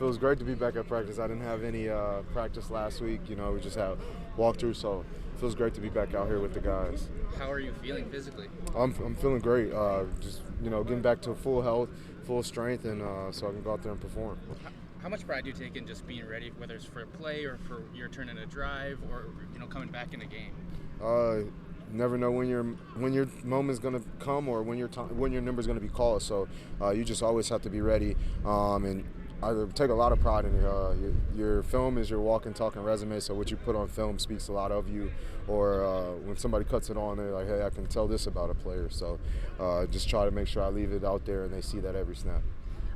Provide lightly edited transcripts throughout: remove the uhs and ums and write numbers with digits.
feels great to be back at practice. I didn't have any practice last week. You know, we just had walkthrough, so it feels great to be back out here with the guys. How are you feeling physically? I'm feeling great. Just, you know, getting back to full health, full strength, and so I can go out there and perform. How much pride do you take in just being ready, whether it's for a play or for your turn in a drive, or coming back in a game? Never know when your moment's gonna come or when your number's gonna be called. So you just always have to be ready. And I take a lot of pride in it. Your film is your walking, talking resume. So what you put on film speaks a lot of you. Or when somebody cuts it on, they're like, hey, I can tell this about a player. So just try to make sure I leave it out there and they see that every snap.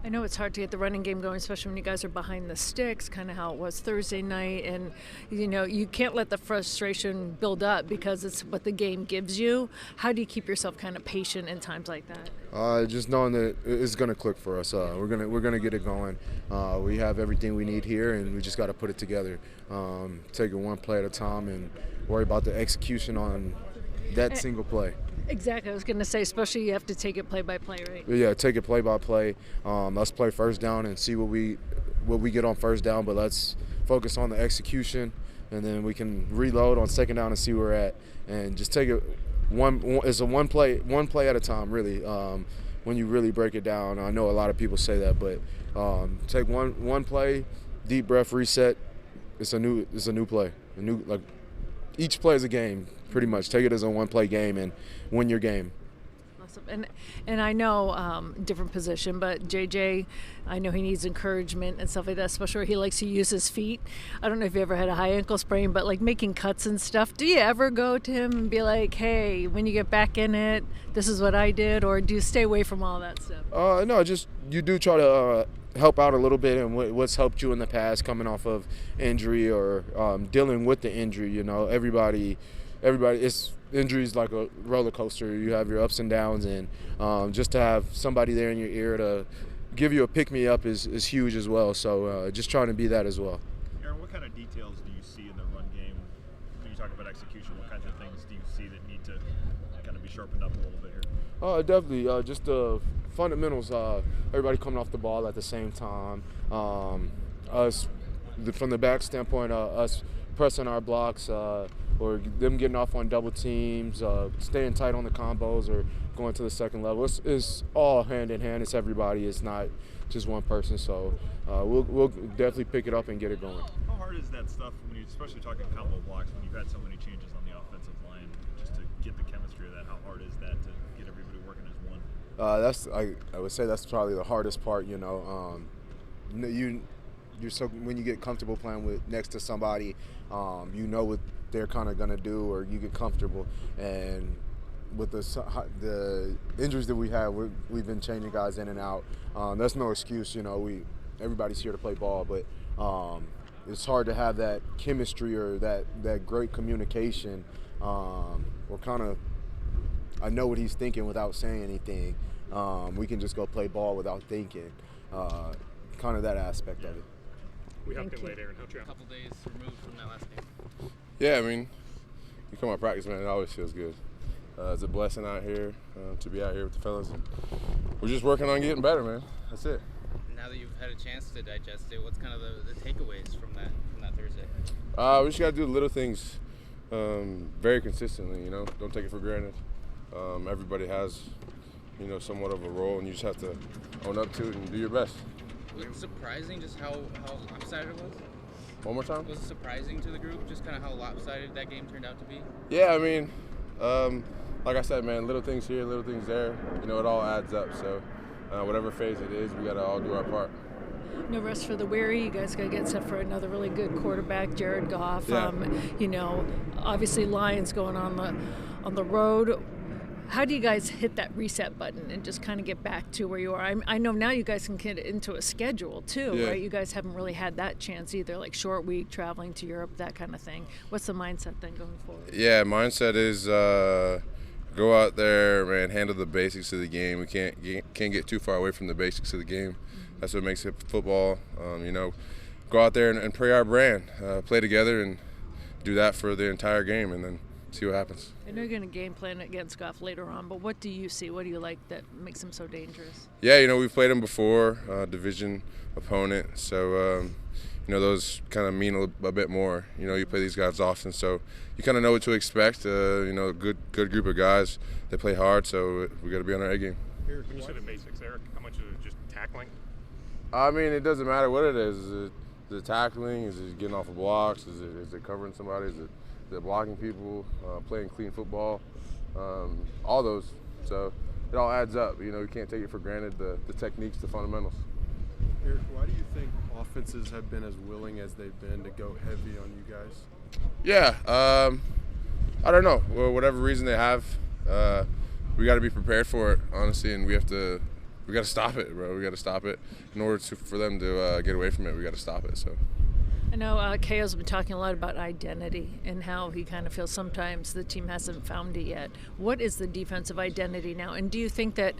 I know it's hard to get the running game going, especially when you guys are behind the sticks, kind of how it was Thursday night. And, you can't let the frustration build up because it's what the game gives you. How do you keep yourself kind of patient in times like that? Just knowing that it's going to click for us. We're gonna get it going. We have everything we need here, and we just got to put it together. Take it one play at a time and worry about the execution on that single play. Exactly. I was going to say, especially you have to take it play by play, right? Yeah, take it play by play. Let's play first down and see what we get on first down, but let's focus on the execution, and then we can reload on second down and see where we're at, and just take it one play at a time, really. When you really break it down, I know a lot of people say that, but take one play, deep breath, reset. It's a new play. Each play is a game. Pretty much take it as a one-play game and win your game. Awesome. And I know different position, but JJ, I know he needs encouragement and stuff like that, especially where he likes to use his feet. I don't know if you ever had a high ankle sprain, but like making cuts and stuff, do you ever go to him and be like, hey, when you get back in it, this is what I did, or do you stay away from all that stuff? No, just you do try to help out a little bit and what's helped you in the past coming off of injury or dealing with the injury. Everybody, it's injuries like a roller coaster. You have your ups and downs, and just to have somebody there in your ear to give you a pick-me-up is huge as well. So just trying to be that as well. Aaron, what kind of details do you see in the run game when you talk about execution? What kinds of things do you see that need to kind of be sharpened up a little bit here? Definitely. Just the fundamentals. Everybody coming off the ball at the same time. Us, from the back standpoint, us pressing our blocks, or them getting off on double teams, staying tight on the combos, or going to the second level. It's all hand in hand. It's everybody. It's not just one person. So we'll definitely pick it up and get it going. How hard is that stuff when you, especially talking combo blocks, when you've had so many changes on the offensive line, just to get the chemistry of that? How hard is that to get everybody working as one? I would say that's probably the hardest part. You're so when you get comfortable playing next to somebody, you know what they're kind of gonna do, or you get comfortable. And with the injuries that we have, we've been changing guys in and out. That's no excuse, everybody's here to play ball, but it's hard to have that chemistry or that great communication, or kind of I know what he's thinking without saying anything. We can just go play ball without thinking. Kind of that aspect of it. We hopped in late, Aaron. How'd you? A couple days removed from that last game. Yeah, I mean, you come out practice, man, it always feels good. It's a blessing out here to be out here with the fellas. And we're just working on getting better, man. That's it. Now that you've had a chance to digest it, what's kind of the takeaways from that Thursday? We just got to do the little things very consistently, Don't take it for granted. Everybody has, somewhat of a role, and you just have to own up to it and do your best. Was it surprising just how lopsided it was? One more time? Was it surprising to the group just kind of how lopsided that game turned out to be? Yeah, I mean, like I said, man, little things here, little things there, it all adds up. So whatever phase it is, we got to all do our part. No rest for the weary. You guys got to get set for another really good quarterback, Jared Goff. Yeah. Obviously Lions going on the road. How do you guys hit that reset button and just kind of get back to where you are? I know now you guys can get into a schedule too, Yeah. right? You guys haven't really had that chance either, like short week, traveling to Europe, that kind of thing. What's the mindset then going forward? Yeah, mindset is go out there, man, handle the basics of the game. We can't get too far away from the basics of the game. Mm-hmm. That's what makes it football. Go out there and pray our brand, play together and do that for the entire game, and then see what happens. I know you're going to game plan against Goff later on, but what do you see? What do you like that makes him so dangerous? Yeah, we've played him before, division opponent, so those kind of mean a bit more. You play these guys often, so you kind of know what to expect. A good group of guys. They play hard, so we got to be on our A game. When you say the basics, Eric, how much is it just tackling? I mean, it doesn't matter what it is. Is it tackling? Is it getting off of blocks? Is it covering somebody? Is it blocking people? Playing clean football? All those. So it all adds up. You can't take it for granted, the techniques, the fundamentals. Eric, why do you think offenses have been as willing as they've been to go heavy on you guys? Yeah, I don't know. Well, whatever reason they have, we got to be prepared for it, honestly, and we got to stop it, bro. We got to stop it in order for them to get away from it. We got to stop it. So. I know K.O.'s been talking a lot about identity and how he kind of feels sometimes the team hasn't found it yet. What is the defensive identity now? And do you think that,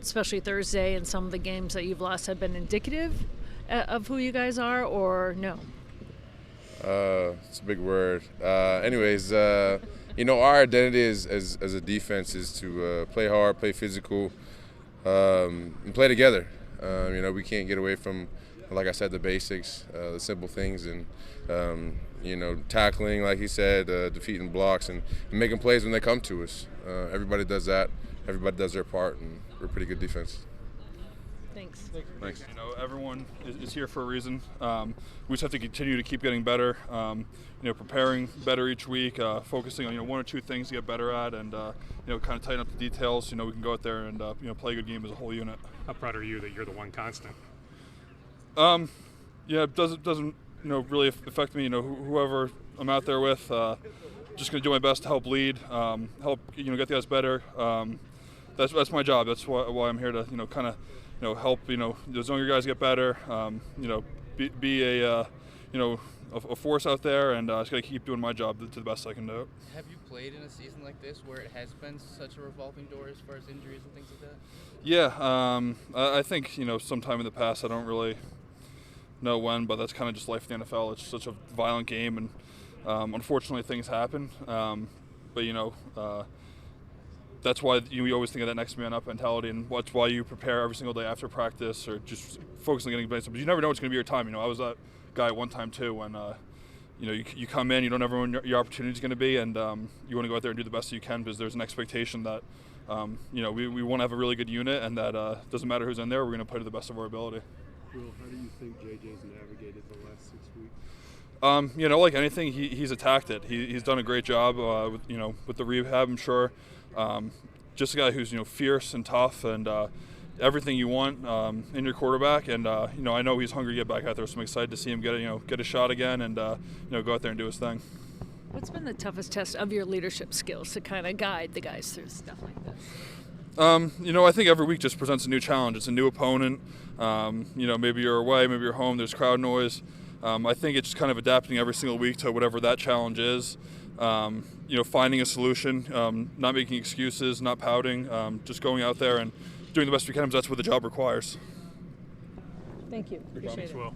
especially Thursday and some of the games that you've lost, have been indicative of who you guys are, or no? It's a big word. Anyways, our identity as a defense is to play hard, play physical, and play together. We can't get away from, like I said, the basics, the simple things, and tackling, like he said, defeating blocks, and making plays when they come to us. Everybody does that. Everybody does their part, and we're a pretty good defense. Thanks. Thanks. Everyone is here for a reason. We just have to continue to keep getting better. Preparing better each week, focusing on one or two things to get better at, and kind of tighten up the details. We can go out there and play a good game as a whole unit. How proud are you that you're the one constant? It doesn't really affect me. Whoever I'm out there with, just gonna do my best to help lead, help get the guys better. That's my job. That's why I'm here to kind of help those younger guys get better. Be a force out there, and just gotta keep doing my job to the best I can do. Have you played in a season like this where it has been such a revolving door as far as injuries and things like that? Yeah, I think sometime in the past. I don't really know when, but that's kind of just life in the NFL. It's such a violent game, and unfortunately things happen. But that's why you always think of that next man up mentality, and that's why you prepare every single day after practice, or just focus on getting better. But you never know what's going to be your time. I was that guy at one time too, when you come in, you don't ever know when your opportunity is going to be, and you want to go out there and do the best that you can, because there's an expectation that we want to have a really good unit, and that doesn't matter who's in there, we're going to play to the best of our ability. Will, how do you think JJ's navigated the last 6 weeks? Like anything, he's attacked it. He's done a great job with the rehab, I'm sure. Just a guy who's fierce and tough, and everything you want in your quarterback. And I know he's hungry to get back out there, so I'm excited to see him get a shot again, and go out there and do his thing. What's been the toughest test of your leadership skills to kind of guide the guys through stuff like this? I think every week just presents a new challenge. It's a new opponent. Maybe you're away, maybe you're home, there's crowd noise. I think it's just kind of adapting every single week to whatever that challenge is. Finding a solution, not making excuses, not pouting, just going out there and doing the best we can, because that's what the job requires. Thank you. Appreciate it. Will.